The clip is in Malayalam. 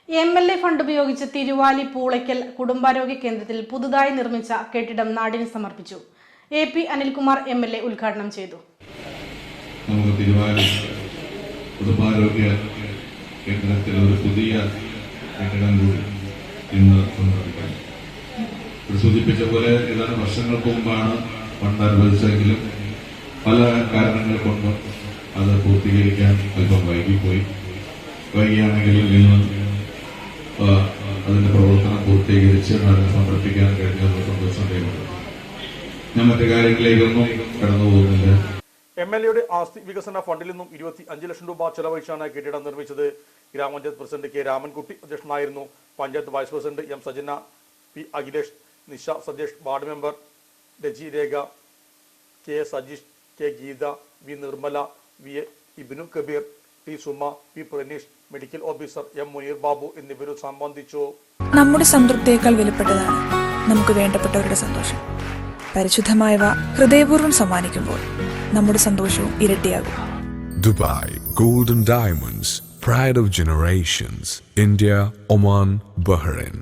MLA ഫണ്ട് ഉപയോഗിച്ച് തിരുവാലി പൂളയ്ക്കൽ കുടുംബാരോഗ്യ കേന്ദ്രത്തിൽ പുതുതായി നിർമ്മിച്ച കെട്ടിടം നാടിന് സമർപ്പിച്ചു. AP അനിൽകുമാർ MLA ഉദ്ഘാടനം ചെയ്തു. നമുക്ക് തിരുവാലി കുടുംബാരോഗ്യ കേന്ദ്രത്തിൽ ഒരു പുതിയ കെട്ടിടം കൂടി ഇന്ന് സമർപ്പിക്കാം. സൂചിപ്പിച്ച പോലെ ഏതാനും വർഷങ്ങൾക്ക് മുമ്പാണ് ഫണ്ട് അനുവദിച്ചെങ്കിലും പല കാരണങ്ങൾ കൊണ്ട് അത് പൂർത്തീകരിക്കാൻ അല്പം വൈകിയാണെങ്കിലും ഇന്ന് അതിന്റെ പ്രവർത്തനം പൂർത്തീകരിച്ച് നാടിന് സമർപ്പിക്കാൻ കഴിഞ്ഞത് സന്തോഷമുണ്ട്. ഞാൻ മറ്റു കാര്യങ്ങളിലേക്കൊന്നും കടന്നു പോകുന്നില്ല. MLAയുടെ ആസ്തി വികസന ഫണ്ടിൽ നിന്നും 25 ലക്ഷം രൂപ ചെലവഴിച്ചാണ് കെട്ടിടം നിർമ്മിച്ചത്. ഗ്രാമപഞ്ചായത്ത് പ്രസിഡന്റ് K. രാമൻകുട്ടി അധ്യക്ഷനായിരുന്നു. Panchayat vice president M. Sajana, P. Akhilesh, Nisha Sajesh, ward member Reji Rekha, K. Sajeesh, K. Geetha, V. Nirmala, V. Ibnu Kabir, T. Suma, P. Praneesh, medical officer M. Muneer Babu എന്നിവരും സംബന്ധിച്ചു. നമ്മുടെ സംതൃപ്തിയേക്കാൾ വിലപ്പെട്ടതാണ് നമുക്ക് വേണ്ടപ്പെട്ടവരുടെ സന്തോഷം. പരിശുദ്ധമായവ ഹൃദയപൂർവ്വം സമ്മാനിക്കുമ്പോൾ നമ്മുടെ സന്തോഷവും ഇരട്ടിയാകും. Dubai Golden Diamonds, pride of generations. India, Oman, Bahrain.